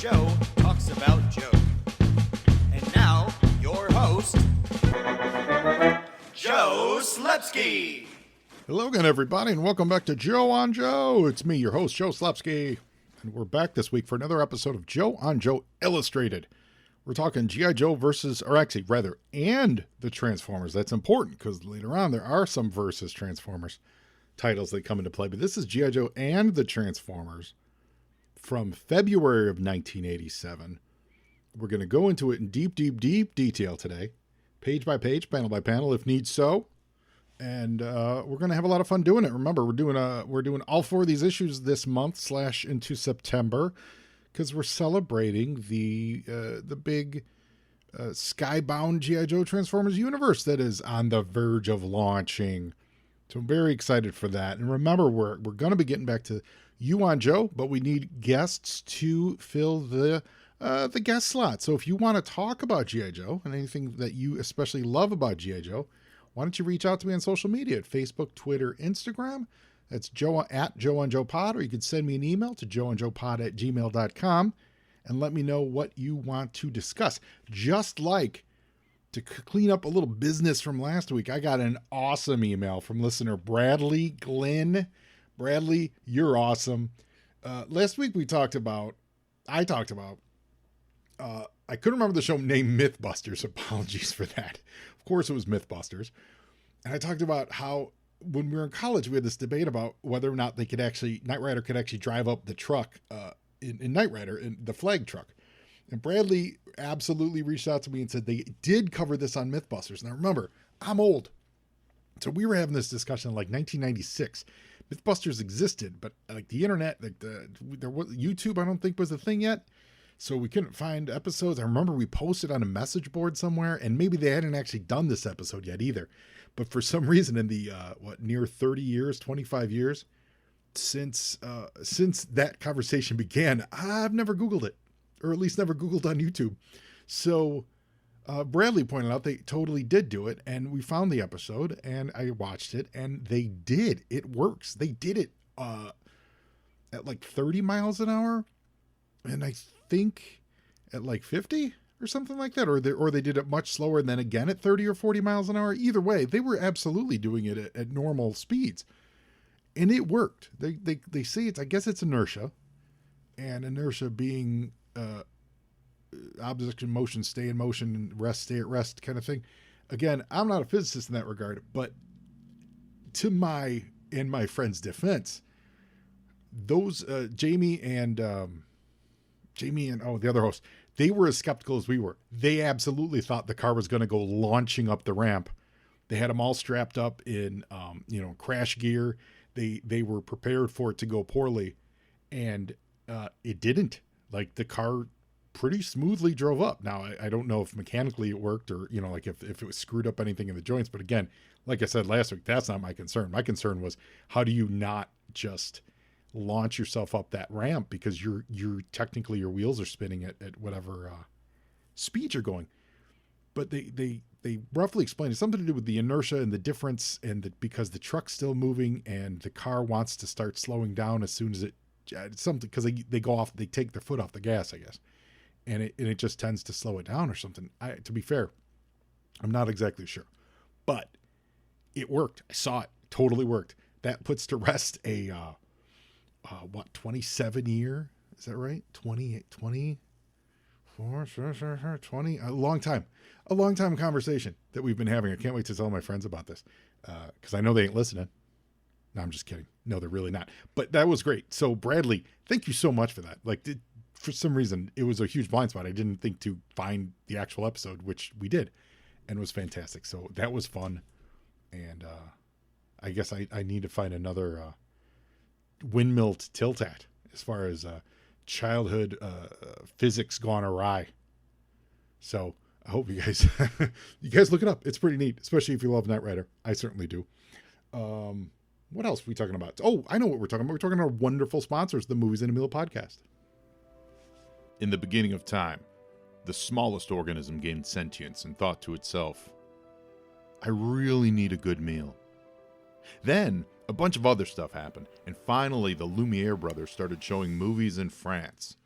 Joe talks about Joe. And now, your host, Joe Slepsky. Hello again, everybody, and welcome back to Joe on Joe. It's me, your host, Joe Slepsky, and we're back this week for another episode of Joe on Joe Illustrated. We're talking G.I. Joe and the Transformers. That's important because later on there are some versus Transformers titles that come into play, but this is G.I. Joe and the Transformers from February of 1987. We're going to go into it in deep detail today, page by page, panel by panel, if needs so. And we're going to have a lot of fun doing it. Remember, we're doing all four of these issues this month / into September because we're celebrating the big skybound G.I. Joe Transformers universe that is on the verge of launching. So I'm very excited for that. And remember, we're going to be getting back to you on Joe, but we need guests to fill the guest slot. So if you want to talk about G.I. Joe and anything that you especially love about G.I. Joe, why don't you reach out to me on social media at Facebook, Twitter, Instagram. That's Joe at Joe on Joe Pod, or you could send me an email to joeonjoepod@gmail.com and let me know what you want to discuss. Just like to clean up a little business from last week, I got an awesome email from listener Bradley Glenn. Bradley, you're awesome. Last week I talked about, I couldn't remember the show name Mythbusters. Apologies for that. Of course it was Mythbusters. And I talked about how when we were in college, we had this debate about whether or not Knight Rider could actually drive up the truck in Knight Rider, in the flag truck. And Bradley absolutely reached out to me and said they did cover this on Mythbusters. Now remember, I'm old. So we were having this discussion in like 1996. Mythbusters existed, but like the internet, there was YouTube, I don't think was a thing yet. So we couldn't find episodes. I remember we posted on a message board somewhere, and maybe they hadn't actually done this episode yet either. But for some reason in the, near 30 years, 25 years since that conversation began, I've never Googled it, or at least never Googled on YouTube. So Bradley pointed out they totally did do it, and we found the episode, and I watched it, and they did. It works. They did it at like 30 miles an hour, and I think at like 50 or something like that, or they did it much slower and then again at 30 or 40 miles an hour. Either way, they were absolutely doing it at normal speeds, and it worked. They say I guess it's inertia, and inertia being object in motion, stay in motion, and rest, stay at rest kind of thing. Again, I'm not a physicist in that regard, but to my friend's defense, those Jamie and the other host, they were as skeptical as we were. They absolutely thought the car was going to go launching up the ramp. They had them all strapped up in, crash gear. They were prepared for it to go poorly, and it didn't. Like the car pretty smoothly drove up. Now, I don't know if mechanically it worked or, like if it was screwed up anything in the joints. But again, like I said last week, that's not my concern. My concern was, how do you not just launch yourself up that ramp, because you're technically your wheels are spinning at whatever speed you're going. But they roughly explained it's something to do with the inertia and the difference, and because the truck's still moving and the car wants to start slowing down as soon as it's something, because they go off, they take their foot off the gas, I guess, and it just tends to slow it down or something. To be fair, I'm not exactly sure, but it worked. I saw it. Totally worked. That puts to rest a 27 year, is that right? 24, sure, 20, a long time conversation that we've been having. I can't wait to tell my friends about this, because I know they ain't listening. No, I'm just kidding. No, they're really not. But that was great. So Bradley, thank you so much for that. Like, for some reason, it was a huge blind spot. I didn't think to find the actual episode, which we did, and it was fantastic. So that was fun. And I guess I need to find another windmill to tilt at as far as childhood physics gone awry. So I hope you guys look it up. It's pretty neat, especially if you love Knight Rider. I certainly do. What else are we talking about? Oh, I know what we're talking about. We're talking about our wonderful sponsors, the Movies in a Meal podcast. In the beginning of time, the smallest organism gained sentience and thought to itself, I really need a good meal. Then, a bunch of other stuff happened, and finally the Lumiere brothers started showing movies in France.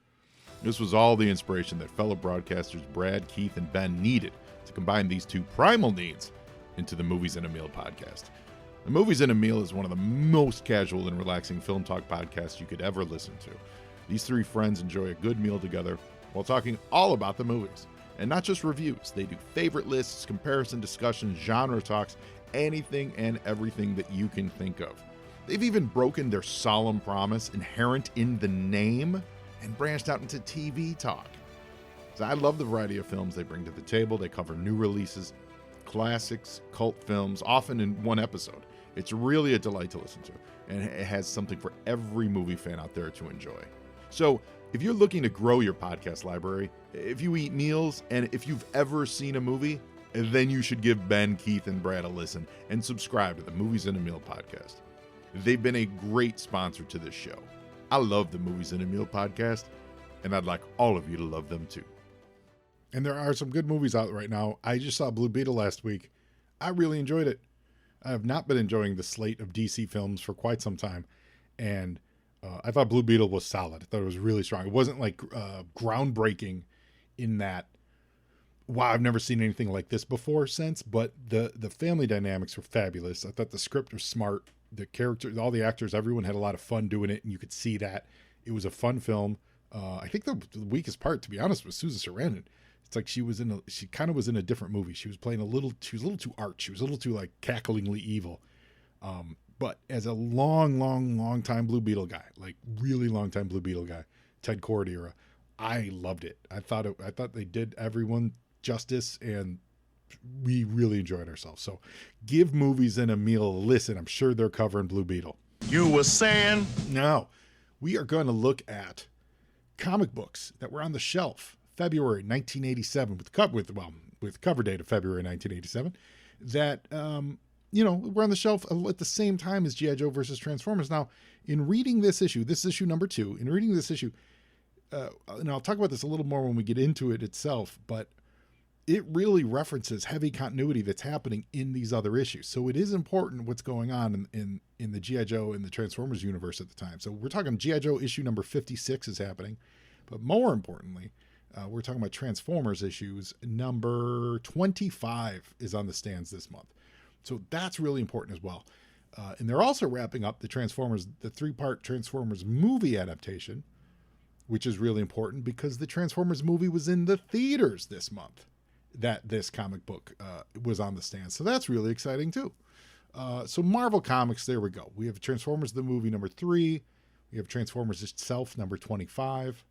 This was all the inspiration that fellow broadcasters Brad, Keith, and Ben needed to combine these two primal needs into the Movies in a Meal podcast. The Movies in a Meal is one of the most casual and relaxing film talk podcasts you could ever listen to. These three friends enjoy a good meal together while talking all about the movies. And not just reviews. They do favorite lists, comparison discussions, genre talks, anything and everything that you can think of. They've even broken their solemn promise inherent in the name and branched out into TV talk. So I love the variety of films they bring to the table. They cover new releases, classics, cult films, often in one episode. It's really a delight to listen to, and it has something for every movie fan out there to enjoy. So if you're looking to grow your podcast library, if you eat meals, and if you've ever seen a movie, then you should give Ben, Keith, and Brad a listen and subscribe to the Movies in a Meal podcast. They've been a great sponsor to this show. I love the Movies in a Meal podcast, and I'd like all of you to love them too. And there are some good movies out right now. I just saw Blue Beetle last week. I really enjoyed it. I have not been enjoying the slate of DC films for quite some time, and I thought Blue Beetle was solid. I thought it was really strong. It wasn't like groundbreaking in that, wow, I've never seen anything like this before sense, but the family dynamics were fabulous. I thought the script was smart. The characters, all the actors, everyone had a lot of fun doing it, and you could see that. It was a fun film. I think the weakest part, to be honest, was Susan Sarandon. It's like she kind of was in a different movie. She was playing she was a little too arch. She was a little too like cacklingly evil. But as a long time Blue Beetle guy, like really long time Blue Beetle guy, Ted Kord era, I loved it. I thought they did everyone justice, and we really enjoyed ourselves. So give Movies in a Meal a listen. I'm sure they're covering Blue Beetle. You were saying? Now, we are going to look at comic books that were on the shelf February 1987 with cover date of February 1987 that were on the shelf at the same time as G.I. Joe versus Transformers. Now, in reading this issue number 2, in reading this issue, and I'll talk about this a little more when we get into it itself, but it really references heavy continuity that's happening in these other issues. So it is important what's going on in the G.I. Joe and the Transformers universe at the time. So we're talking G.I. Joe issue number 56 is happening, but more importantly, we're talking about Transformers issues number 25 is on the stands this month. So that's really important as well. And they're also wrapping up the 3-part Transformers movie adaptation, which is really important because the Transformers movie was in the theaters this month that this comic book was on the stand. So that's really exciting too. So Marvel Comics, there we go. We have Transformers the movie number 3. We have Transformers itself number 25.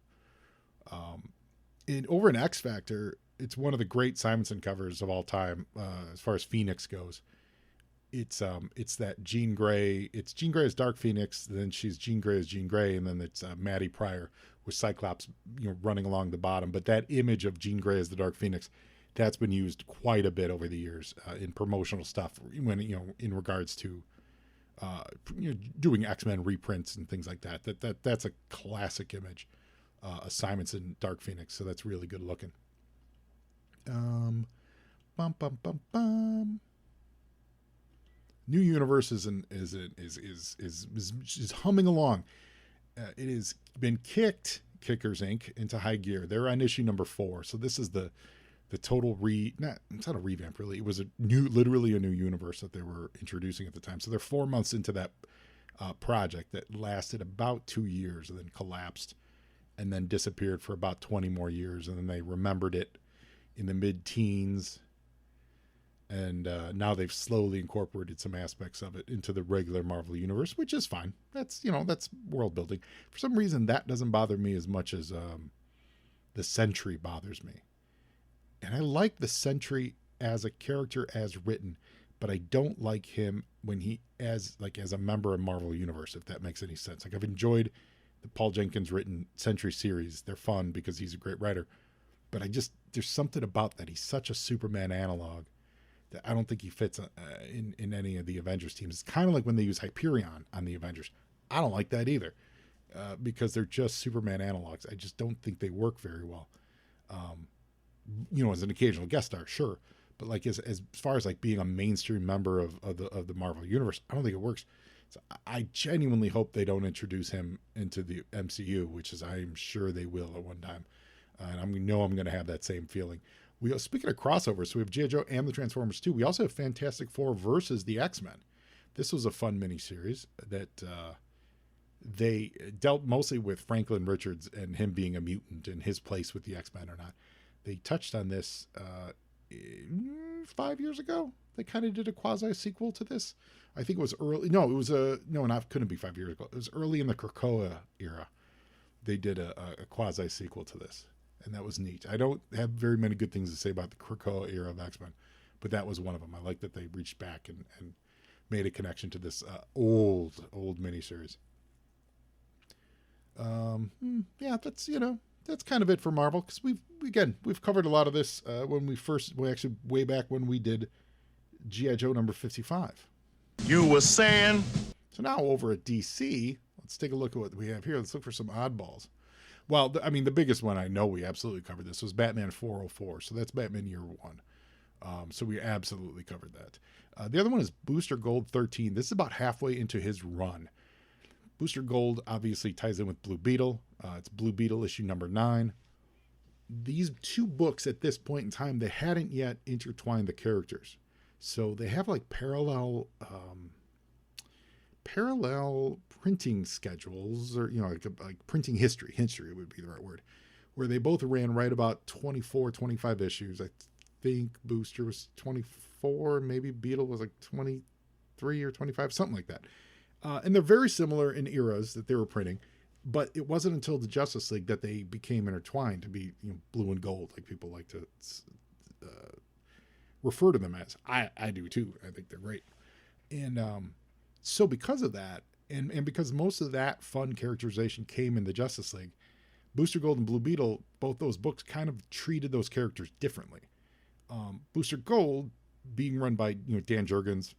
Over in X Factor, it's one of the great Simonson covers of all time as far as Phoenix goes. It's that Jean Grey. It's Jean Grey as Dark Phoenix, then she's Jean Grey as Jean Grey, and then it's Maddie Pryor with Cyclops, running along the bottom. But that image of Jean Grey as the Dark Phoenix, that's been used quite a bit over the years in promotional stuff. When in regards to doing X-Men reprints and things like that. That's a classic image. A Simonson Dark Phoenix, so that's really good looking. New Universe is humming along. It has been Kickers Inc. into high gear. They're on issue number 4, so this is the total it's not a revamp really. It was literally a new universe that they were introducing at the time. So they're 4 months into that project that lasted about 2 years and then collapsed. And then disappeared for about 20 more years. And then they remembered it in the mid-teens. And now they've slowly incorporated some aspects of it into the regular Marvel universe, which is fine. That's world building. For some reason, that doesn't bother me as much as the Sentry bothers me. And I like the Sentry as a character as written, but I don't like him when he as a member of Marvel universe, if that makes any sense. Like I've enjoyed the Paul Jenkins written Sentry series. They're fun because he's a great writer, but there's something about that. He's such a Superman analog that I don't think he fits in any of the Avengers teams. It's kind of like when they use Hyperion on the Avengers. I don't like that either because they're just Superman analogs. I just don't think they work very well. As an occasional guest star, sure, but like as far as like being a mainstream member of the Marvel universe, I don't think it works. So I genuinely hope they don't introduce him into the MCU, which is I'm sure they will at one time. And I'm going to have that same feeling. Speaking of crossovers, so we have G.I. Joe and the Transformers 2. We also have Fantastic Four versus the X-Men. This was a fun miniseries that they dealt mostly with Franklin Richards and him being a mutant and his place with the X-Men or not. They touched on this 5 years ago. They kind of did a quasi sequel to this. I think it was early. No, it was couldn't be 5 years ago. It was early in the Krakoa era. They did a quasi sequel to this, and that was neat. I don't have very many good things to say about the Krakoa era of X-Men, but that was one of them. I like that they reached back and made a connection to this old miniseries. Yeah, that's kind of it for Marvel, because we've covered a lot of this way back when we did G.I. Joe number 55. You were saying? So now over at DC, let's take a look at what we have here. Let's look for some oddballs. Well, the biggest one, I know we absolutely covered this, was Batman 404. So that's Batman Year 1. So we absolutely covered that. The other one is Booster Gold 13. This is about halfway into his run. Booster Gold obviously ties in with Blue Beetle. It's Blue Beetle issue number 9. These two books at this point in time, they hadn't yet intertwined the characters. So they have like parallel printing schedules, or, like printing history would be the right word, where they both ran right about 24, 25 issues. I think Booster was 24, maybe Beetle was like 23 or 25, something like that. And they're very similar in eras that they were printing, but it wasn't until the Justice League that they became intertwined to be, blue and gold, like people like to refer to them as. I do too. I think they're great. And so because of that, and because most of that fun characterization came in the Justice League, Booster Gold and Blue Beetle, both those books kind of treated those characters differently. Booster Gold being run by Dan Jurgens,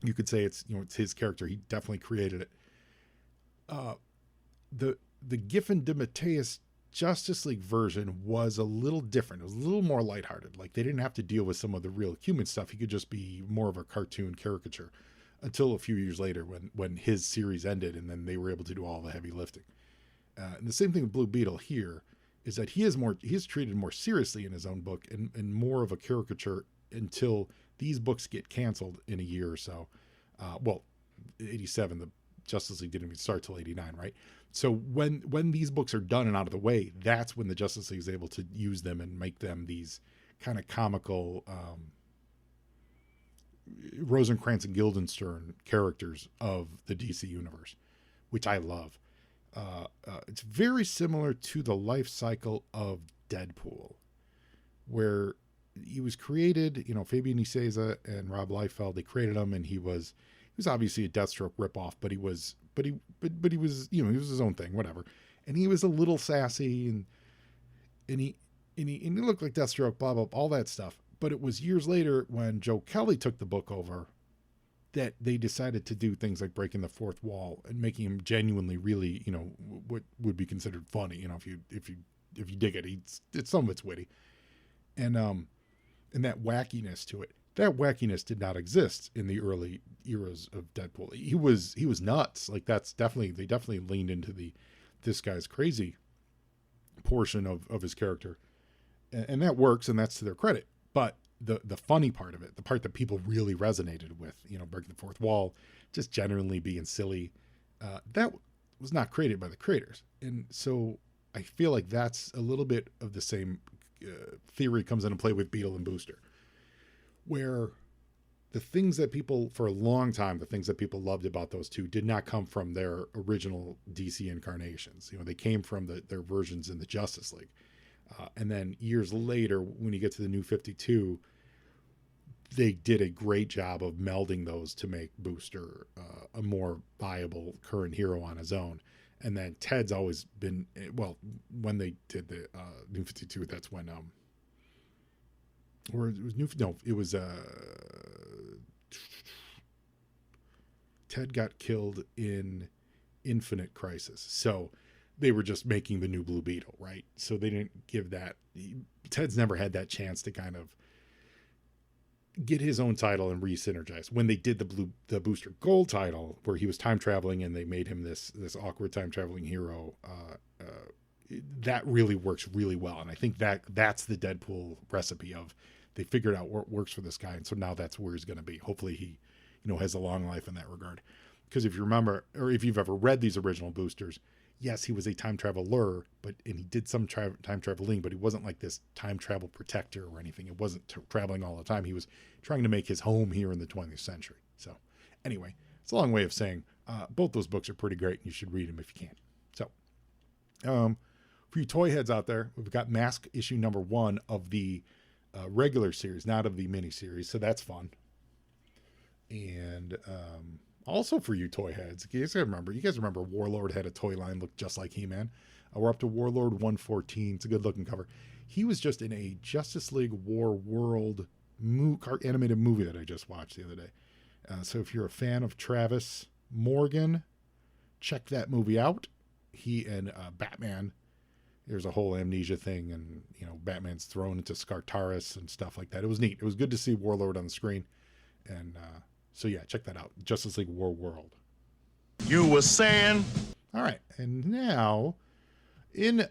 you could say it's his character. He definitely created it. The Giffen DeMatteis Justice League version was a little different. It was a little more lighthearted. Like, they didn't have to deal with some of the real human stuff. He could just be more of a cartoon caricature until a few years later when his series ended, and then they were able to do all the heavy lifting. And the same thing with Blue Beetle here is that he is treated more seriously in his own book and more of a caricature until these books get canceled in a year or so. 87, the Justice League didn't even start till 89, right? So when these books are done and out of the way, that's when the Justice League is able to use them and make them these kind of comical Rosencrantz and Guildenstern characters of the DC universe, which I love. It's very similar to the life cycle of Deadpool, where he was created, Fabian Nicieza and Rob Liefeld, they created him, and he was obviously a Deathstroke ripoff, but he was his own thing, whatever. And he was a little sassy and he looked like Deathstroke, blah, blah, all that stuff. But it was years later when Joe Kelly took the book over that they decided to do things like breaking the fourth wall and making him genuinely really, what would be considered funny, if you dig it, it's some of it's witty. And that wackiness to it. That wackiness did not exist in the early eras of Deadpool. He was nuts. Like, they definitely leaned into this guy's crazy portion of his character. And that works, and that's to their credit. But the funny part of it, the part that people really resonated with, breaking the fourth wall, just generally being silly, that was not created by the creators. And so I feel like that's a little bit of the same theory comes into play with Beetle and Booster, where the things that people, for a long time, the things that people loved about those two did not come from their original DC incarnations. They came from their versions in the Justice League. And then years later, when you get to the New 52, they did a great job of melding those to make Booster a more viable current hero on his own. And then Ted's always been, when they did the New 52, that's when, Ted got killed in Infinite Crisis. So they were just making the new Blue Beetle, right? So they didn't give that. Ted's never had that chance to kind of get his own title and re-synergize. When they did the Booster Gold title, where he was time traveling and they made him this awkward time traveling hero, that really works really well. And I think that's the Deadpool recipe of they figured out what works for this guy, and so now that's where he's going to be. Hopefully he, has a long life in that regard. Because if you remember, or if you've ever read these original boosters, yes, he was a time traveler, and he did some time traveling, but he wasn't like this time travel protector or anything. It wasn't traveling all the time. He was trying to make his home here in the 20th century. So anyway, it's a long way of saying both those books are pretty great, and you should read them if you can. So for you toy heads out there, we've got Mask issue number 1 of the regular series, not of the mini series. So that's fun. And also for you toy heads, you guys remember Warlord had a toy line looked just like He-Man. We're up to Warlord 114. It's a good looking cover. He was just in a Justice League War World animated movie that I just watched the other day. So if you're a fan of Travis Morgan, check that movie out. He and Batman, there's a whole amnesia thing, and Batman's thrown into Skartaris and stuff like that. It was neat. It was good to see Warlord on the screen. And so yeah, check that out. Justice League War World. You were saying? All right. And now in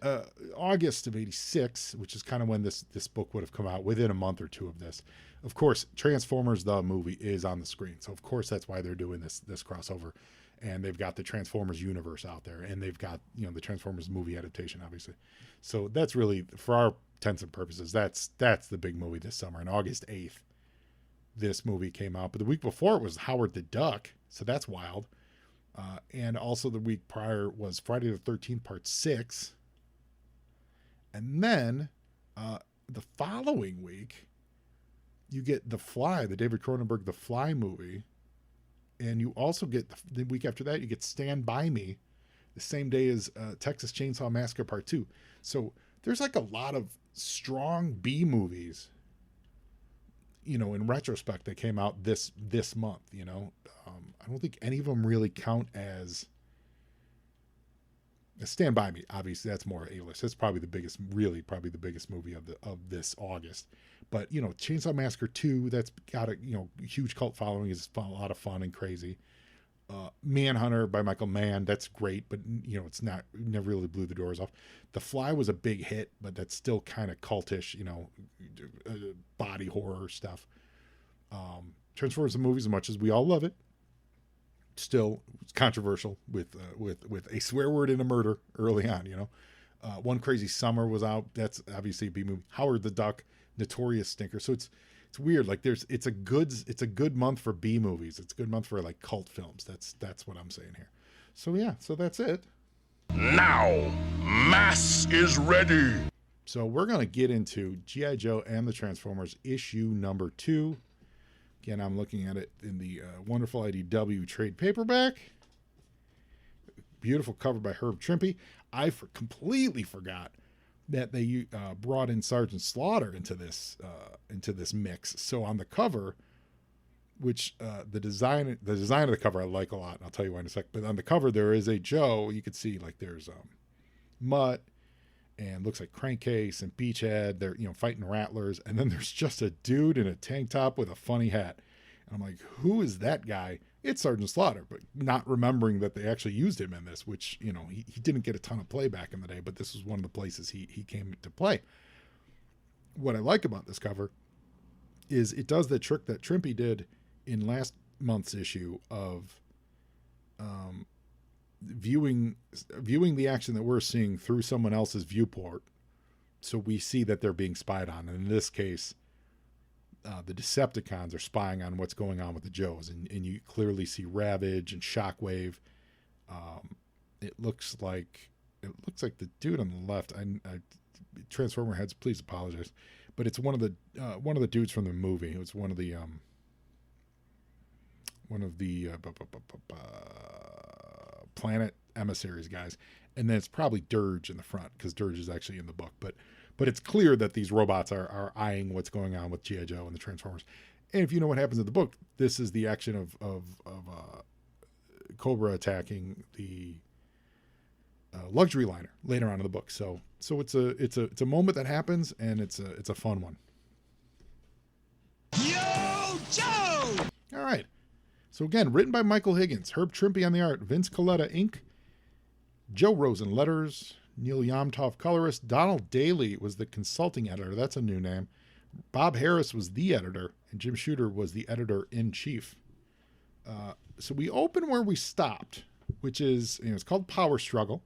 August of 86, which is kind of when this book would have come out, within a month or two of this, of course, Transformers the movie is on the screen. So of course that's why they're doing this crossover. And they've got the Transformers universe out there, and they've got, the Transformers movie adaptation, obviously. So that's really, for our intents and purposes, that's the big movie this summer. On August 8th, this movie came out. But the week before it was Howard the Duck, so that's wild. And also the week prior was Friday the 13th, Part 6. And then the following week, you get The Fly, the David Cronenberg The Fly movie. And you also get, the week after that, you get Stand By Me, the same day as Texas Chainsaw Massacre Part 2. So there's like a lot of strong B movies, in retrospect, that came out this month, I don't think any of them really count as Stand By Me. Obviously, that's more A-list. That's probably the biggest movie of this August. But, Chainsaw Massacre 2, that's got a, huge cult following, is a lot of fun and crazy. Manhunter by Michael Mann, that's great, but, it's never really blew the doors off. The Fly was a big hit, but that's still kind of cultish, body horror stuff. Transformers the movies, as much as we all love it, still it's controversial with a swear word and a murder early on. One Crazy Summer was out. That's obviously a B movie. Howard the Duck, notorious stinker. So it's weird. Like it's a good month for B movies. It's a good month for like cult films. That's what I'm saying here. So yeah, so that's it. Now, Mass is ready. So we're gonna get into G.I. Joe and the Transformers issue number 2. Again, I'm looking at it in the wonderful IDW trade paperback. Beautiful cover by Herb Trimpe. I completely forgot that they brought in Sergeant Slaughter into this mix. So on the cover, which the design of the cover I like a lot, and I'll tell you why in a sec. But on the cover there is a Joe. You can see like there's Mutt and looks like Crankcase and Beachhead. They're fighting rattlers, and then there's just a dude in a tank top with a funny hat. And I'm like, who is that guy? It's Sergeant Slaughter, but not remembering that they actually used him in this, which, he didn't get a ton of play back in the day, but this was one of the places he came to play. What I like about this cover is it does the trick that Trimpe did in last month's issue of viewing the action that we're seeing through someone else's viewport. So we see that they're being spied on. And in this case, the Decepticons are spying on what's going on with the Joes, and you clearly see Ravage and Shockwave. It looks like the dude on the left. I Transformer heads, please apologize, but it's one of the dudes from the movie. It was one of the Planet Emissaries guys, and then it's probably Dirge in the front because Dirge is actually in the book, but it's clear that these robots are eyeing what's going on with G.I. Joe and the Transformers. And if you know what happens in the book, this is the action of Cobra attacking the luxury liner later on in the book. So it's a moment that happens, and it's a fun one. Yo! All right. So again, written by Michael Higgins, Herb Trimpe on the art, Vince Coletta ink, Joe Rosen letters, Neil Yomtov colorist, Donald Daly was the consulting editor. That's a new name. Bob Harris was the editor, and Jim Shooter was the editor-in-chief. So we open where we stopped, which is, it's called Power Struggle,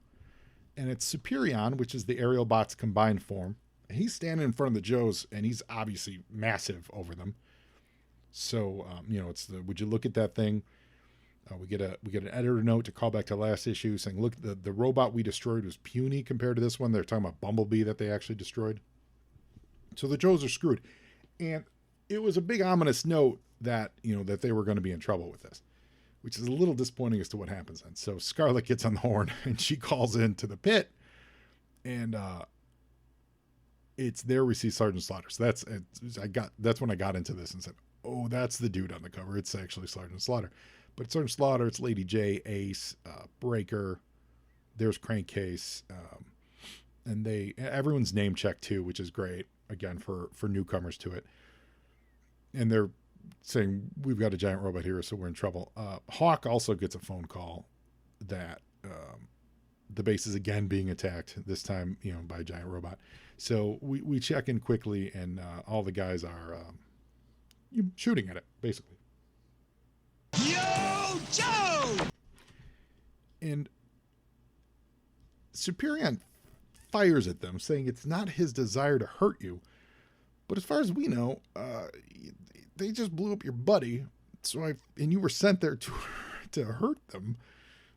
and it's Superion, which is the aerial bot's combined form. And he's standing in front of the Joes, and he's obviously massive over them. So, it's the, would you look at that thing? We get an editor note to call back to last issue saying, look, the robot we destroyed was puny compared to this one. They're talking about Bumblebee that they actually destroyed. So the Joes are screwed. And it was a big ominous note that, that they were going to be in trouble with this, which is a little disappointing as to what happens then. So Scarlet gets on the horn and she calls into the pit, and it's there we see Sergeant Slaughter. So that's when I got into this and said, oh, that's the dude on the cover. It's actually Sergeant Slaughter. But Sergeant Slaughter, it's Lady J, Ace, Breaker, there's Crankcase, and everyone's name checked too, which is great, again, for newcomers to it. And they're saying, we've got a giant robot here, so we're in trouble. Hawk also gets a phone call that the base is again being attacked, this time, by a giant robot. So we check in quickly, and all the guys are shooting at it, basically. Yo, Joe! And Superion fires at them, saying it's not his desire to hurt you. But as far as we know, they just blew up your buddy, and you were sent there to hurt them.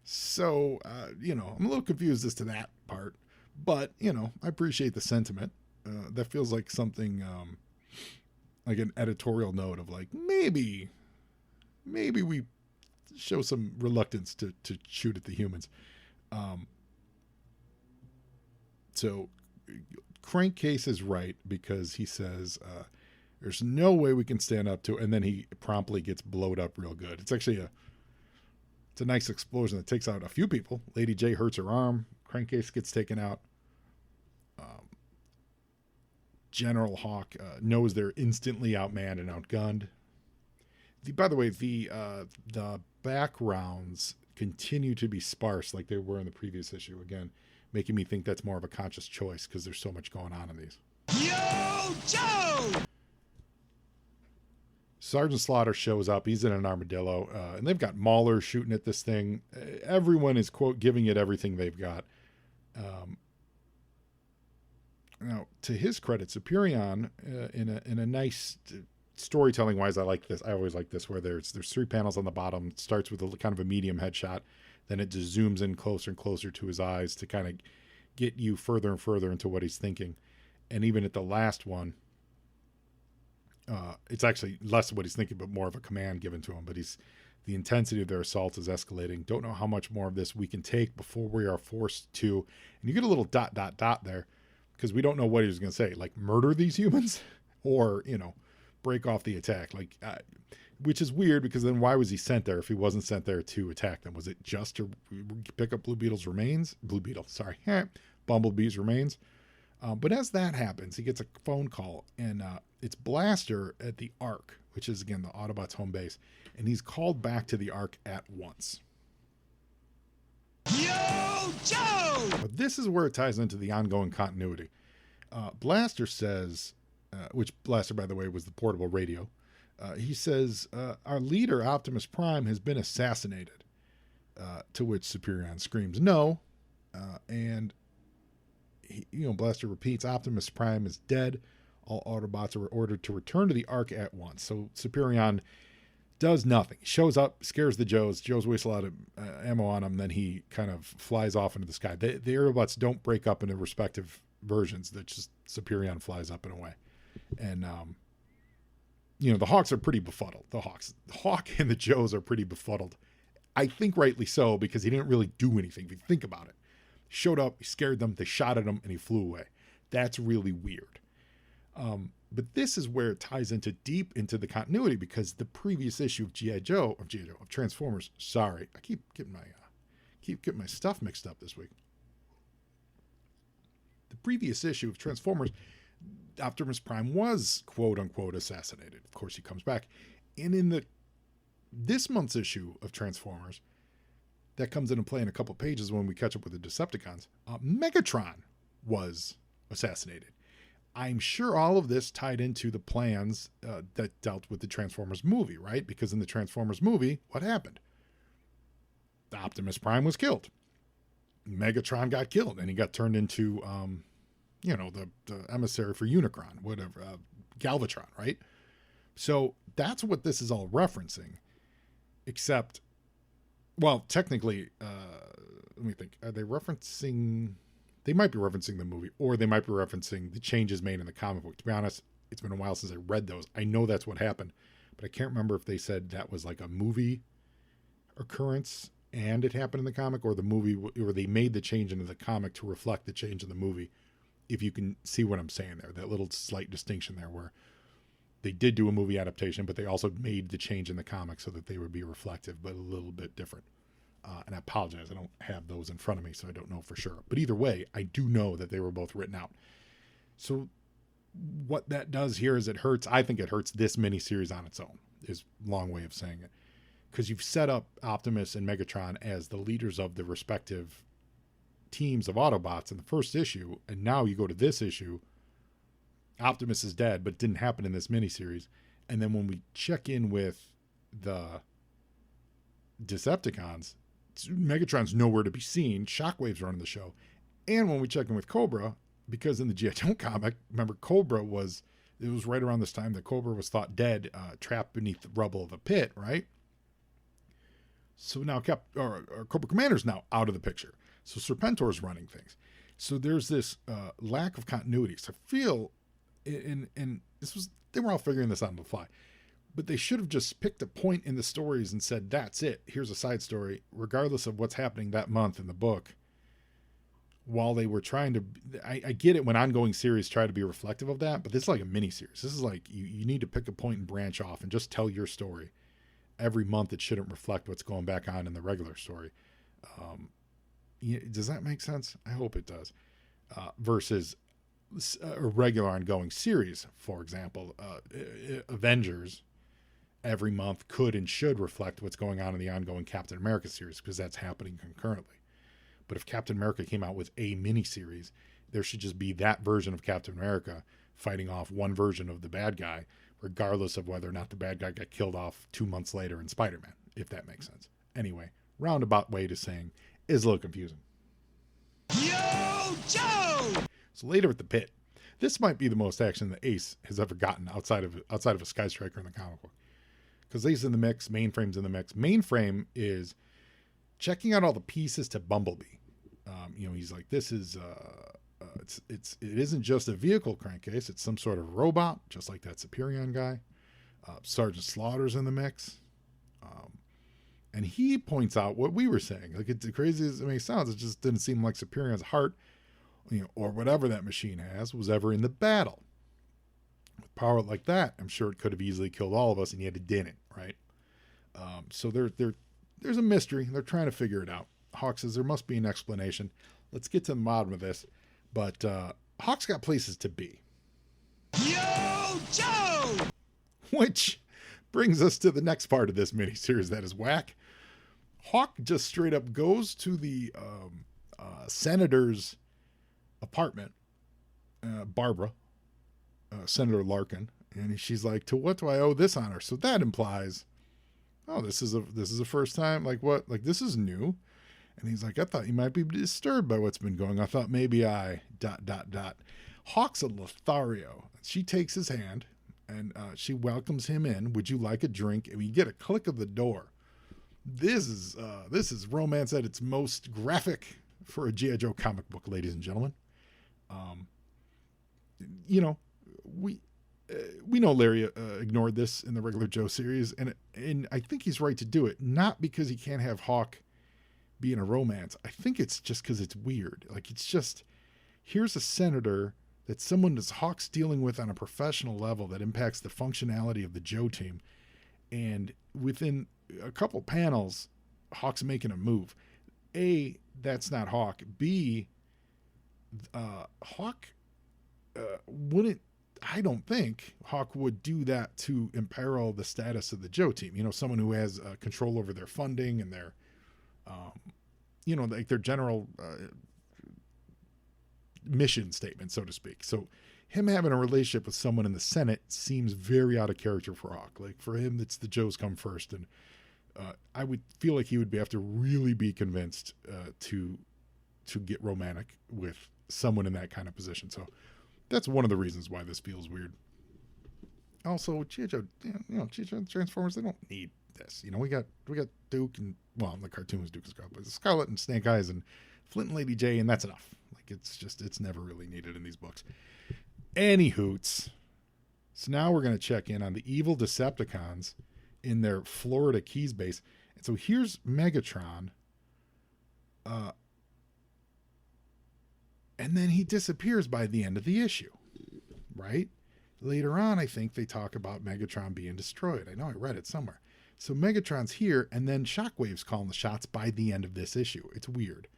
So, I'm a little confused as to that part. But, I appreciate the sentiment. That feels like something, like an editorial note of like, maybe we show some reluctance to shoot at the humans. So Crankcase is right, because he says there's no way we can stand up to it, and then he promptly gets blowed up real good. It's actually it's a nice explosion that takes out a few people. Lady J hurts her arm. Crankcase gets taken out. General Hawk knows they're instantly outmanned and outgunned. By the way, the backgrounds continue to be sparse like they were in the previous issue. Again, making me think that's more of a conscious choice because there's so much going on in these. Yo, Joe! Sergeant Slaughter shows up. He's in an armadillo, and they've got Mauler shooting at this thing. Everyone is, quote, giving it everything they've got. Now, to his credit, Superion, in a nice storytelling wise, I like this. I always like this, where there's 3 panels on the bottom. It starts with a kind of a medium headshot, then it just zooms in closer and closer to his eyes to kind of get you further and further into what he's thinking. And even at the last one, it's actually less of what he's thinking, but more of a command given to him. But the intensity of their assault is escalating. Don't know how much more of this we can take before we are forced to. And you get a little ... there, because we don't know what he's going to say, like murder these humans or, break off the attack. Like, which is weird, because then why was he sent there if he wasn't sent there to attack them? Was it just to pick up Bumblebee's remains? But as that happens, he gets a phone call, and it's Blaster at the Ark, which is, again, the Autobots' home base. And he's called back to the Ark at once. Yo, Joe! But this is where it ties into the ongoing continuity. Blaster says, which Blaster, by the way, was the portable radio. He says, our leader, Optimus Prime, has been assassinated. To which Superion screams, no. And, Blaster repeats, Optimus Prime is dead. All Autobots are ordered to return to the Ark at once. So Superion does nothing. He shows up, scares the Joes. Joes waste a lot of ammo on him. Then he kind of flies off into the sky. The Autobots don't break up into respective versions. That just Superion flies up and away. And, the Hawks are pretty befuddled. The Hawk and the Joes are pretty befuddled. I think rightly so, because he didn't really do anything. If you think about it. He showed up, he scared them, they shot at him, and he flew away. That's really weird. But this is where it ties deep into the continuity, because the previous issue of Transformers. Sorry, I keep getting my stuff mixed up this week. The previous issue of Transformers, Optimus Prime was quote unquote assassinated. Of course, he comes back, and in the This month's issue of Transformers, that comes into play in a couple pages when we catch up with the Decepticons, Megatron was assassinated. I'm sure all of this tied into the plans that dealt with the Transformers movie, right? Because in the Transformers movie, what happened? Optimus Prime was killed. Megatron got killed, and he got turned into, the emissary for Unicron, whatever, Galvatron, right? So that's what this is all referencing. Except, well, technically, let me think. Are they referencing? They might be referencing the movie, or they might be referencing the changes made in the comic book. To be honest, it's been a while since I read those. I know that's what happened, but I can't remember if they said that was like a movie occurrence and it happened in the comic, or the movie, or they made the change into the comic to reflect the change in the movie. If you can see what I'm saying there, that little slight distinction there where they did do a movie adaptation, but they also made the change in the comic so that they would be reflective, but a little bit different. And I apologize, I don't have those in front of me, so I don't know for sure. But either way, I do know that they were both written out. So what that does here is I think it hurts this miniseries on its own, is a long way of saying it. Because you've set up Optimus and Megatron as the leaders of the respective teams of Autobots in the first issue, and now you go to this issue, Optimus is dead, but it didn't happen in this miniseries. And then when we check in with the Decepticons, Megatron's nowhere to be seen. Shockwave's running the show. And when we check in with Cobra, because in the G.I. Joe comic, remember it was right around this time that Cobra was thought dead, trapped beneath the rubble of a pit, right? So now Cobra Commander's now out of the picture. So Serpentor's running things. So there's this lack of continuity. So I feel, and they were all figuring this out on the fly, but they should have just picked a point in the stories and said, that's it. Here's a side story, regardless of what's happening that month in the book. While they were trying to, I get it when ongoing series try to be reflective of that, but this is like a mini series. This is like, you need to pick a point and branch off and just tell your story. Every month it shouldn't reflect what's going back on in the regular story. Does that make sense? I hope it does. Versus a regular ongoing series, for example, Avengers, every month could and should reflect what's going on in the ongoing Captain America series, because that's happening concurrently. But if Captain America came out with a miniseries, there should just be that version of Captain America fighting off one version of the bad guy, regardless of whether or not the bad guy got killed off 2 months later in Spider-Man, if that makes sense. Anyway, roundabout way to saying is a little confusing. Yo, Joe! So later at the pit, this might be the most action that Ace has ever gotten outside of a Sky Striker in the comic book. Because Ace in the mix, Mainframe's in the mix. Mainframe is checking out all the pieces to Bumblebee. He's like, this is it isn't just a vehicle crankcase, it's some sort of robot, just like that Superion guy. Sergeant Slaughter's in the mix. And he points out what we were saying. Like, it's crazy as it may sound, it just didn't seem like Superion's heart, or whatever that machine has, was ever in the battle. With power like that, I'm sure it could have easily killed all of us, and yet it didn't, right? So there's a mystery. They're trying to figure it out. Hawk says there must be an explanation. Let's get to the bottom of this. But Hawk's got places to be. Yo, Joe! Which brings us to the next part of this miniseries that is whack. Hawk just straight up goes to the senator's apartment, Barbara, Senator Larkin, and she's like, to what do I owe this honor? So that implies, oh, this is a first time, like what? Like, this is new. And he's like, I thought you might be disturbed by what's been going on. I thought maybe I ... Hawk's a Lothario. She takes his hand and she welcomes him in. Would you like a drink? And we get a click of the door. This is romance at its most graphic for a G.I. Joe comic book, ladies and gentlemen. We know Larry ignored this in the regular Joe series, and I think he's right to do it. Not because he can't have Hawk be in a romance. I think it's just because it's weird. Like, it's just, here's a senator that someone that Hawk's dealing with on a professional level that impacts the functionality of the Joe team, and within a couple panels, Hawk's making a move. A, that's not Hawk. B, Hawk wouldn't. I don't think Hawk would do that to imperil the status of the Joe team. You know, someone who has control over their funding and their, you know, like their general mission statement, so to speak. So him having a relationship with someone in the Senate seems very out of character for Hawk. Like for him, it's the Joes come first. And I would feel like he would have to really be convinced to get romantic with someone in that kind of position. So that's one of the reasons why this feels weird. Also, G.I. Joe, G.I. Joe Transformers, they don't need this. You know, we got Duke and, well, in the cartoons Duke and Scarlet, but Scarlet and Snake Eyes and Flint and Lady J, and that's enough. Like it's never really needed in these books. Any hoots. So now we're going to check in on the evil Decepticons in their Florida Keys base. And so here's Megatron. And then he disappears by the end of the issue, right? Later on, I think they talk about Megatron being destroyed. I know I read it somewhere. So Megatron's here, and then Shockwave's calling the shots by the end of this issue. It's weird.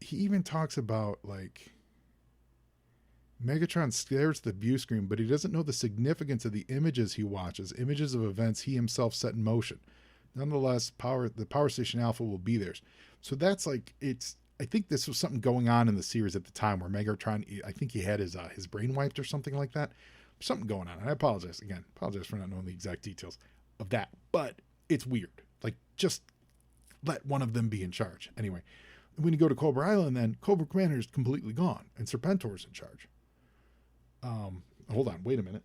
He even talks about, like, Megatron stares at the view screen, but he doesn't know the significance of the images he watches, images of events he himself set in motion. Nonetheless, the Power Station Alpha will be theirs. So that's like, I think this was something going on in the series at the time where Megatron, I think he had his brain wiped or something like that. Something going on. And I apologize for not knowing the exact details of that, but it's weird. Like, just let one of them be in charge. Anyway, when you go to Cobra Island, then Cobra Commander is completely gone and Serpentor's in charge. Hold on, wait a minute.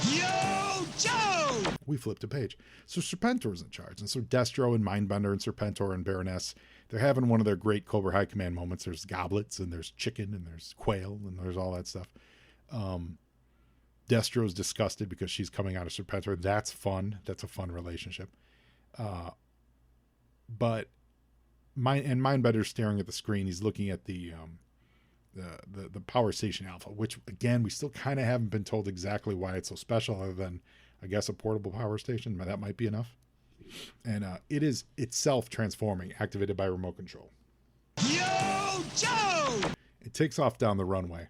Yo, Joe! We flipped a page. So Serpentor's in charge. And so Destro and Mindbender and Serpentor and Baroness, they're having one of their great Cobra High Command moments. There's goblets and there's chicken and there's quail and there's all that stuff. Destro's disgusted because she's coming out of Serpentor. That's fun. That's a fun relationship. But Mindbender's staring at the screen. He's looking at the Power Station Alpha, which again, we still kind of haven't been told exactly why it's so special, other than, I guess, a portable power station. That might be enough. And it is itself transforming, activated by remote control. Yo, Joe! It takes off down the runway.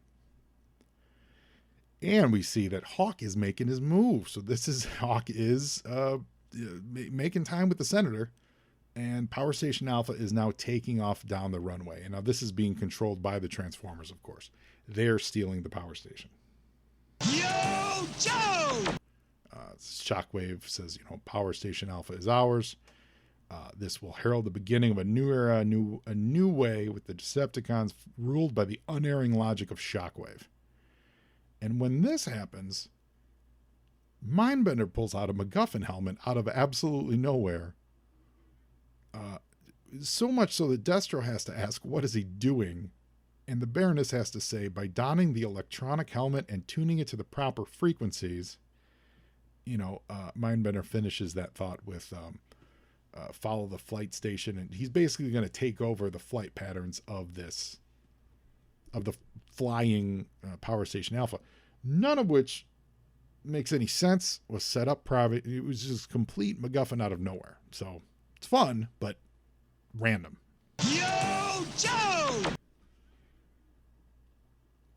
And we see that Hawk is making his move. So Hawk is making time with the Senator. And Power Station Alpha is now taking off down the runway. And now this is being controlled by the Transformers, of course. They're stealing the power station. Yo, Joe! Shockwave says, Power Station Alpha is ours. This will herald the beginning of a new era, a new way with the Decepticons ruled by the unerring logic of Shockwave. And when this happens, Mindbender pulls out a MacGuffin helmet out of absolutely nowhere. So much so that Destro has to ask, what is he doing? And the Baroness has to say, by donning the electronic helmet and tuning it to the proper frequencies, Mindbender finishes that thought with follow the flight station. And he's basically going to take over the flight patterns of the flying Power Station Alpha. None of which makes any sense, was set up private. It was just complete MacGuffin out of nowhere. So it's fun, but random. Yo, Joe!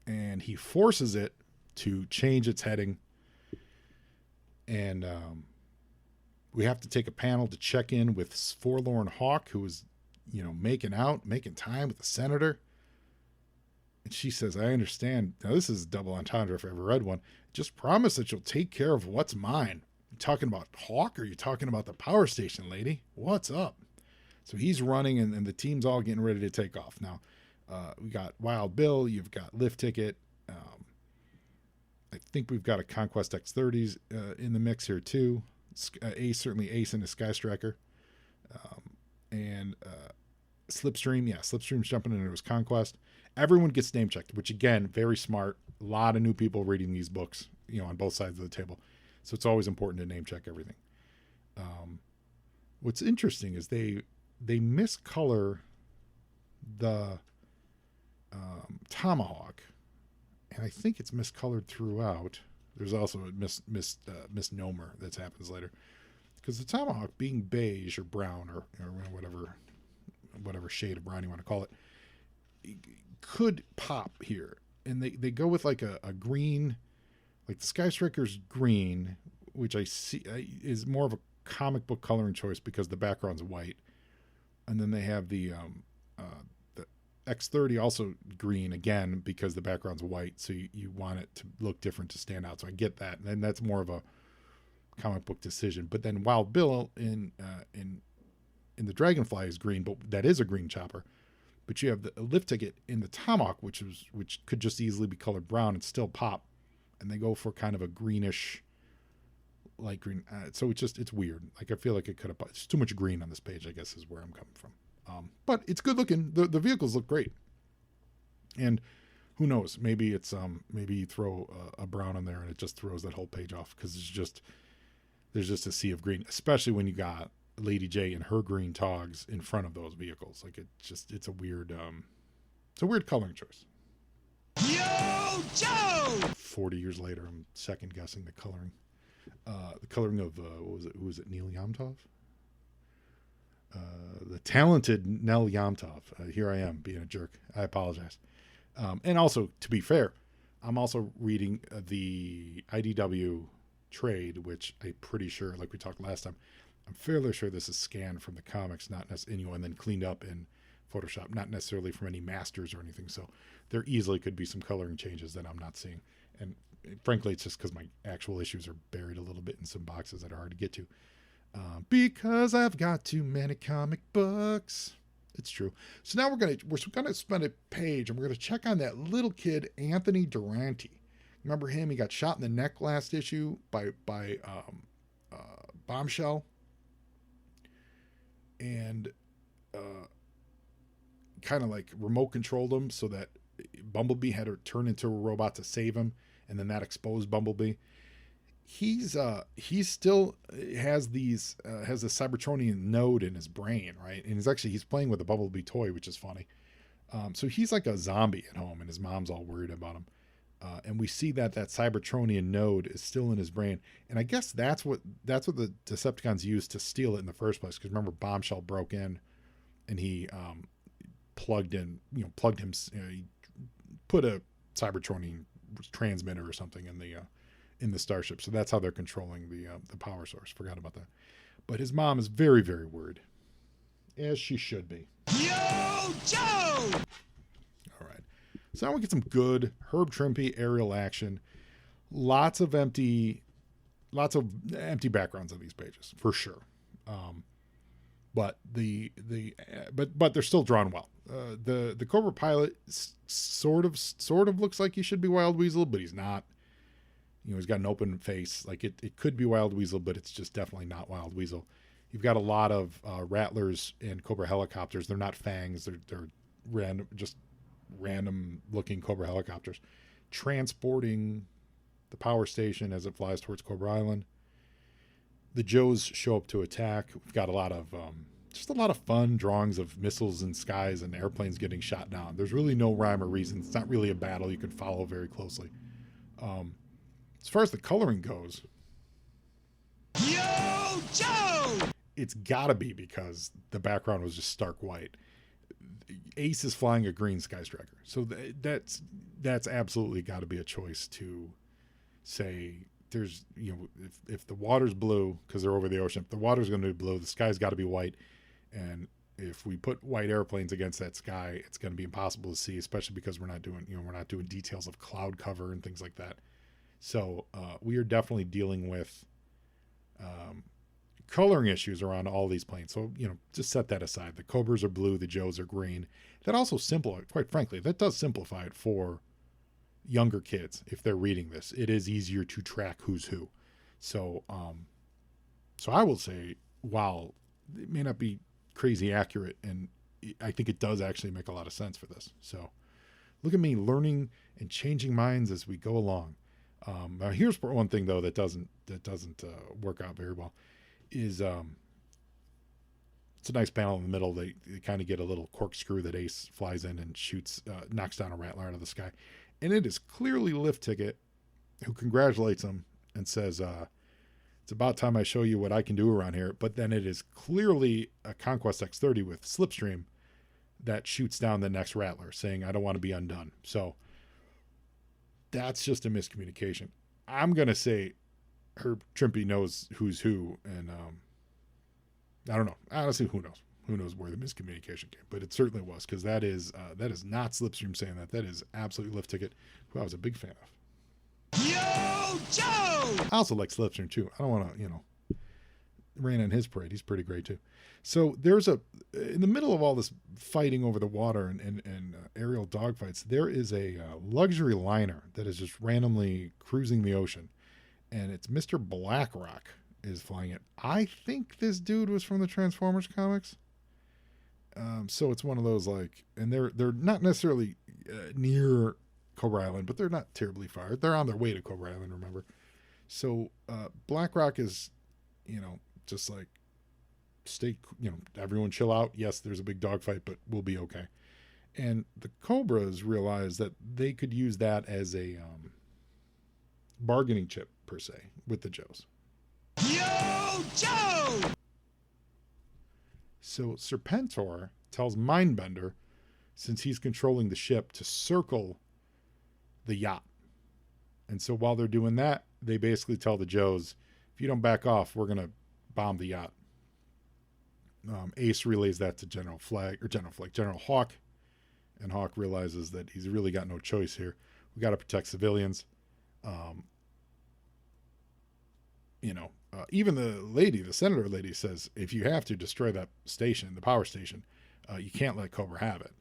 And he forces it to change its heading. And we have to take a panel to check in with Forlorn Hawk, who is, making time with the Senator. And she says, I understand. Now, this is double entendre if I ever read one. Just promise that you'll take care of what's mine. You talking about Hawk, or are you talking about the power station, lady? What's up? So he's running, and the team's all getting ready to take off. Now, we got Wild Bill. You've got Lift Ticket. I think we've got a Conquest X-30s in the mix here, too. Certainly Ace and a Sky Striker. And Slipstream. Yeah, Slipstream's jumping into his Conquest. Everyone gets name checked, which, again, very smart. A lot of new people reading these books, on both sides of the table. So it's always important to name check everything. What's interesting is they miscolor the Tomahawk, and I think it's miscolored throughout. There's also a misnomer that happens later, because the Tomahawk, being beige or brown or whatever shade of brown you want to call it, could pop here. And they go with like a green, like the Sky Striker's green, which I see is more of a comic book coloring choice because the background's white. And then they have the X30 also green again because the background's white. So you want it to look different to stand out. So I get that. And that's more of a comic book decision. But then Wild Bill in the Dragonfly is green, but that is a green chopper. But you have the lift ticket in the Tomahawk, which could just easily be colored brown and still pop. And they go for kind of a greenish, light green. So it's weird. Like I feel like it could have. It's too much green on this page, I guess, is where I'm coming from. But it's good looking. The vehicles look great. And who knows? Maybe it's maybe you throw a brown on there and it just throws that whole page off because there's just a sea of green, especially when you got Lady J and her green togs in front of those vehicles. Like it's a weird coloring choice. Yo, Joe! 40 years later, I'm second guessing the coloring. The coloring of who was it? Neil Yamtov? The talented Nell Yamtov. Here I am being a jerk. I apologize. And also, to be fair, I'm also reading the IDW trade, which I'm pretty sure, like we talked last time, I'm fairly sure this is scanned from the comics, not necessarily, and then cleaned up in Photoshop, not necessarily from any masters or anything. So there easily could be some coloring changes that I'm not seeing. And frankly, it's just because my actual issues are buried a little bit in some boxes that are hard to get to. Because I've got too many comic books. It's true. So now we're gonna spend a page and we're gonna check on that little kid, Anthony Durante. Remember him? He got shot in the neck last issue by Bombshell. And kind of like remote controlled him so that Bumblebee had to turn into a robot to save him, and then that exposed Bumblebee. He's still has a Cybertronian node in his brain, right? And he's playing with a Bumblebee toy, which is funny. So he's like a zombie at home, and his mom's all worried about him. And we see that Cybertronian node is still in his brain, and I guess that's what the Decepticons used to steal it in the first place. Because remember, Bombshell broke in, and he plugged him. He put a Cybertronian transmitter or something in the starship. So that's how they're controlling the power source. Forgot about that. But his mom is very, very worried, as she should be. Yo, Joe! All right. So now we get some good Herb Trimpe aerial action. Lots of empty backgrounds on these pages for sure. But they're still drawn well. The Cobra pilot sort of looks like he should be Wild Weasel, but he's not. He's got an open face. Like it could be Wild Weasel, but it's just definitely not Wild Weasel. You've got a lot of Rattlers and Cobra helicopters. They're not Fangs. They're random looking Cobra helicopters transporting the power station as it flies towards Cobra Island. The Joes show up to attack. We've got a lot of fun drawings of missiles in skies and airplanes getting shot down. There's really no rhyme or reason. It's not really a battle you can follow very closely. As far as the coloring goes, Yo, Joe! It's gotta be because the background was just stark white. Ace is flying a green Sky Striker, so that's absolutely got to be a choice to say there's if the water's blue because they're over the ocean, if the water's going to be blue, the sky's got to be white, and if we put white airplanes against that sky, it's going to be impossible to see, especially because we're not doing details of cloud cover and things like that. So we are definitely dealing with coloring issues around all these planes. So, just set that aside. The Cobras are blue, the Joes are green. That also quite frankly, that does simplify it for younger kids. If they're reading this, it is easier to track who's who. So, so I will say, while it may not be crazy accurate, and I think it does actually make a lot of sense for this. So look at me learning and changing minds as we go along. Now here's one thing though that doesn't work out very well. Is it's a nice panel in the middle. They kind of get a little corkscrew that Ace flies in and knocks down a Rattler out of the sky, and it is clearly Lift Ticket, who congratulates him and says, "It's about time I show you what I can do around here." But then it is clearly a Conquest X30 with Slipstream that shoots down the next Rattler, saying, I don't want to be undone. So that's just a miscommunication. I'm going to say Herb Trimpe knows who's who, and I don't know. Honestly, who knows? Who knows where the miscommunication came? But it certainly was, because that is not Slipstream saying that. That is absolutely Lift Ticket, who I was a big fan of. Yo, Joe! I also like Slipstream too. I don't want to, rain on his parade. He's pretty great too. So there's in the middle of all this fighting over the water and aerial dogfights, there is a luxury liner that is just randomly cruising the ocean, and it's Mr. Blackrock is flying it. I think this dude was from the Transformers comics. So it's one of those and they're not necessarily near Cobra Island, but they're not terribly far. They're on their way to Cobra Island, remember? So Blackrock is, just stay, everyone chill out. Yes, there's a big dogfight, but we'll be okay. And the Cobras realized that they could use that as a bargaining chip, per se, with the Joes. Yo, Joe! So Serpentor tells Mindbender, since he's controlling the ship, to circle the yacht. And so while they're doing that, they basically tell the Joes, if you don't back off, we're going to bomb the yacht. Ace relays that to General Hawk, and Hawk realizes that he's really got no choice here. We got to protect civilians. Even the senator lady says, if you have to destroy that station, the power station, you can't let Cobra have it.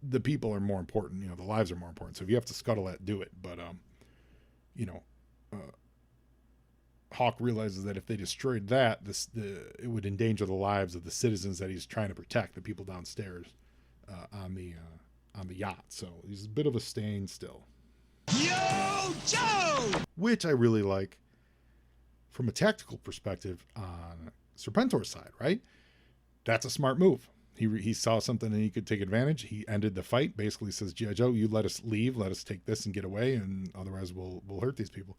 The people are more important, the lives are more important. So if you have to scuttle that, do it. But, Hawk realizes that if they destroyed that, it would endanger the lives of the citizens that he's trying to protect, the people downstairs on the yacht. So he's a bit of a stain still. Yo, Joe! Which I really like from a tactical perspective on Serpentor's side, right? That's a smart move. He saw something and he could take advantage. He ended the fight, basically says, G.I. Joe, you let us leave, let us take this and get away, and otherwise we'll hurt these people.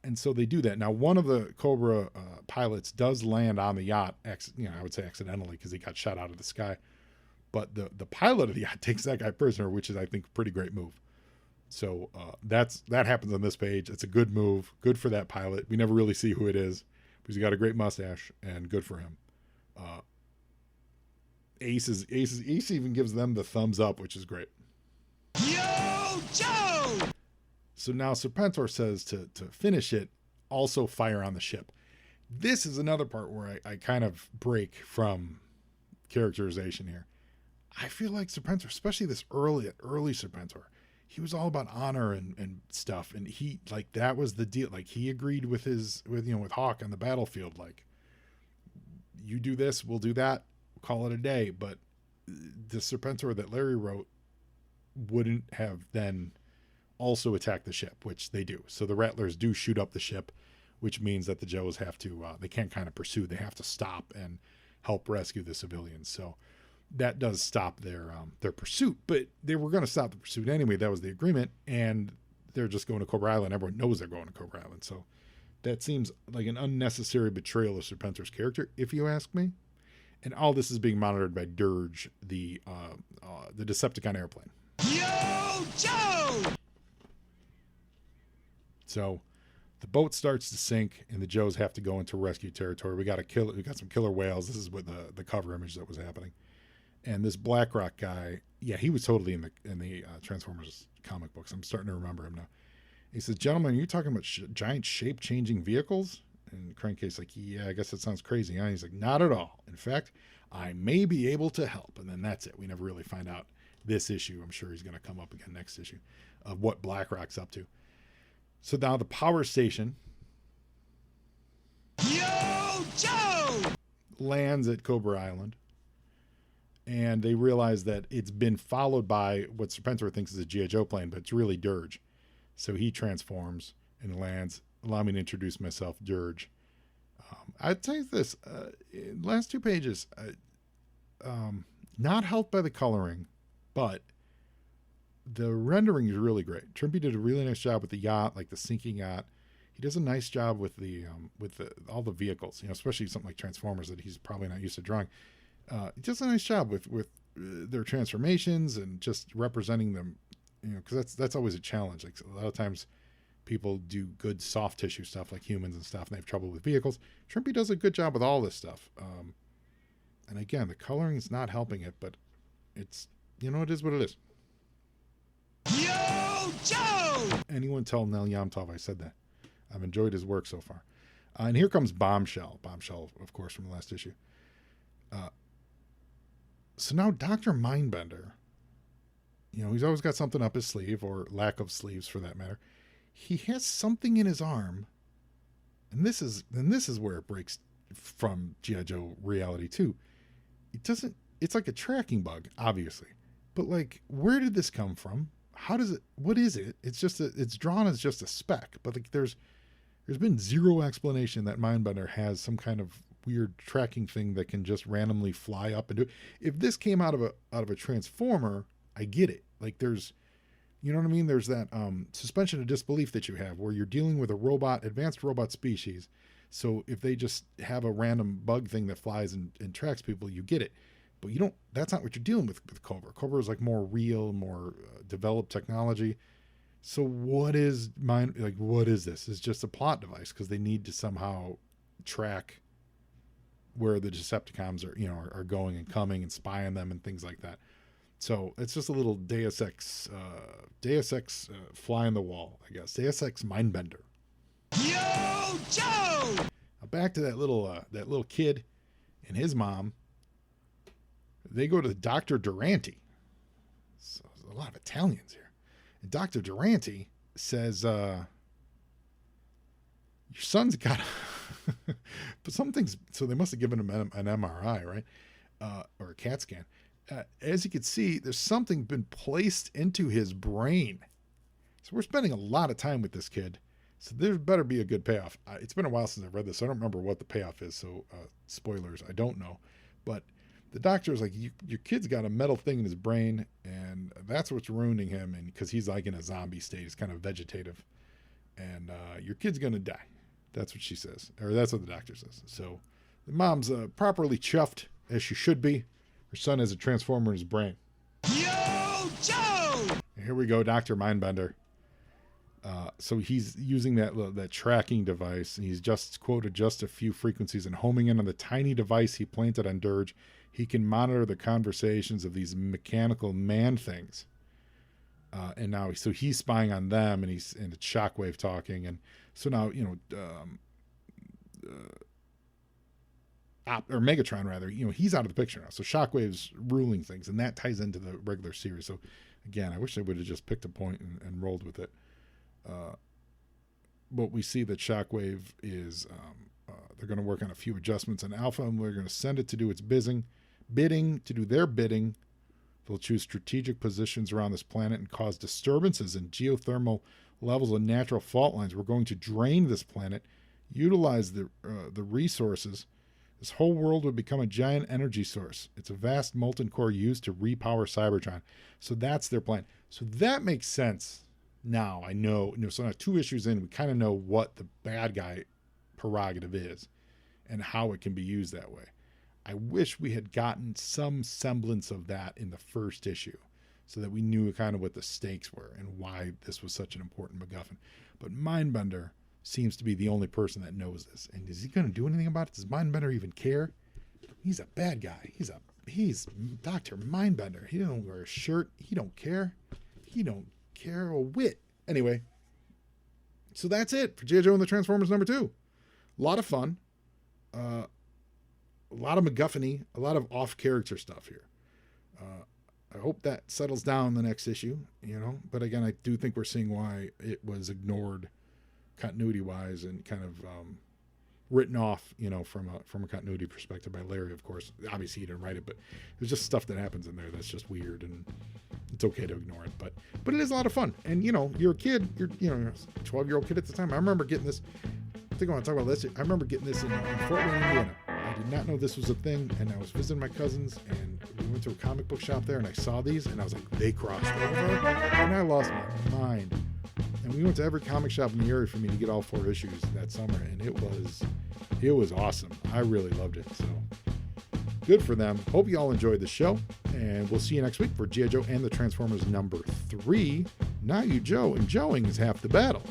And so they do that. Now, one of the Cobra pilots does land on the yacht, I would say accidentally, because he got shot out of the sky. But the pilot of the yacht takes that guy prisoner, which is, I think, a pretty great move. So that happens on this page. It's a good move. Good for that pilot. We never really see who it is, because he got a great mustache, and good for him. Ace even gives them the thumbs up, which is great. Yo, Joe! So now Serpentor says to finish it, also fire on the ship. This is another part where I kind of break from characterization here. I feel like Serpentor, especially this early Serpentor, he was all about honor and stuff. And he, that was the deal. He agreed with Hawk on the battlefield. You do this, we'll do that, call it a day. But the Serpentor that Larry wrote wouldn't have then also attack the ship, which they do. So the Rattlers do shoot up the ship, which means that the Joes have to, they can't kind of pursue. They have to stop and help rescue the civilians. So that does stop their pursuit, but they were going to stop the pursuit anyway. That was the agreement, and they're just going to Cobra Island. Everyone knows they're going to Cobra Island. So that seems like an unnecessary betrayal of Serpentor's character, if you ask me. And all this is being monitored by Dirge, the Decepticon airplane. Yo, Joe! So the boat starts to sink, and the Joes have to go into rescue territory. We got some killer whales. This is what the cover image that was happening. And this Blackrock guy, he was totally in the Transformers comic books. I'm starting to remember him now. He says, "Gentlemen, are you talking about giant shape-changing vehicles?" And Crankcase's like, "Yeah, I guess that sounds crazy." And he's like, "Not at all. In fact, I may be able to help." And then that's it. We never really find out this issue. I'm sure he's going to come up again next issue of what Blackrock's up to. So now the power station, Yo, Joe! lands at Cobra Island, and they realize that it's been followed by what Serpentor thinks is a G.I. Joe plane, but it's really Dirge. So he transforms and lands. Allow me to introduce myself, Dirge. I'd say this, last two pages, not helped by the coloring, but the rendering is really great. Trimpe did a really nice job with the yacht, like the sinking yacht. He does a nice job with all the vehicles, especially something like Transformers that he's probably not used to drawing. He does a nice job with their transformations and just representing them, because that's always a challenge. Like a lot of times people do good soft tissue stuff like humans and stuff, and they have trouble with vehicles. Shrimpy does a good job with all this stuff. And again, the coloring is not helping it, but it's, it is what it is. Yo, Joe! Anyone tell Nel Yomtov I said that. I've enjoyed his work so far. And here comes Bombshell. Bombshell, of course, from the last issue. So now Dr. Mindbender, he's always got something up his sleeve, or lack of sleeves for that matter. He has something in his arm, and this is where it breaks from G.I. Joe reality too. It's like a tracking bug, obviously. But like, where did this come from? What is it? It's drawn as just a speck, but like there's been zero explanation that Mindbender has some kind of weird tracking thing that can just randomly fly up and do it. If this came out of a transformer, I get it. Like there's, you know what I mean? There's that suspension of disbelief that you have where you're dealing with a advanced robot species. So if they just have a random bug thing that flies and tracks people, you get it. But that's not what you're dealing with Cobra. Cobra is like more real, more developed technology. So what is this? It's just a plot device because they need to somehow track where the Decepticons are going and coming and spy on them and things like that. So it's just a little Deus Ex fly on the wall, I guess. Deus Ex Mindbender. Yo, Joe! Now back to that little kid and his mom. They go to Dr. Durante. So there's a lot of Italians here. And Dr. Durante says, your son's got but some things, so they must have given him an MRI, right? Or a CAT scan. As you can see, there's something been placed into his brain. So we're spending a lot of time with this kid. So there better be a good payoff. It's been a while since I've read this. So I don't remember what the payoff is. So spoilers, I don't know. But the doctor is like, your kid's got a metal thing in his brain, and that's what's ruining him. And because he's like in a zombie state, he's kind of vegetative, and your kid's gonna die. That's what she says, or that's what the doctor says. So the mom's properly chuffed, as she should be. Her son has a transformer in his brain. Yo, Joe! And here we go, Dr. Mindbender. So he's using that tracking device, and he's just quoted just a few frequencies, and homing in on the tiny device he planted on Dirge, he can monitor the conversations of these mechanical man things. And now, so he's spying on them, and it's Shockwave talking, and so now or Megatron rather, he's out of the picture now. So Shockwave's ruling things, and that ties into the regular series. So again, I wish they would have just picked a point and rolled with it. But we see that Shockwave is they're going to work on a few adjustments in Alpha, and we're going to send it to do its bidding to do their bidding. They'll choose strategic positions around this planet and cause disturbances in geothermal levels of natural fault lines. We're going to drain this planet, utilize the resources. This whole world would become a giant energy source. It's a vast molten core used to repower Cybertron. So that's their plan. So that makes sense. Now I know, so now 2 issues in, we kind of know what the bad guy prerogative is and how it can be used that way. I wish we had gotten some semblance of that in the first issue so that we knew kind of what the stakes were and why this was such an important MacGuffin. But Mindbender seems to be the only person that knows this. And is he going to do anything about it? Does Mindbender even care? He's a bad guy. He's Dr. Mindbender. He don't wear a shirt. He don't care. He don't care a whit. Anyway, so that's it for G.I. Joe and the Transformers #2. A lot of fun. A lot of MacGuffin-y, a lot of off-character stuff here. I hope that settles down the next issue, But again, I do think we're seeing why it was ignored continuity-wise and kind of written off, from a continuity perspective by Larry, of course. Obviously, he didn't write it, but there's just stuff that happens in there that's just weird, and it's okay to ignore it. But it is a lot of fun. And, you're a kid. You're a 12-year-old kid at the time. I remember getting this. I think I want to talk about this. I remember getting this in Fort Wayne, Indiana. I did not know this was a thing, and I was visiting my cousins, and we went to a comic book shop there, and I saw these, and I was like, they crossed over, and I lost my mind. And we went to every comic shop in the area for me to get all 4 issues that summer, and it was awesome. I really loved it. So Good for them. Hope you all enjoyed the show, and we'll see you next week for G.I. Joe and the Transformers number 3. Now you Joe, and Joeing is half the battle.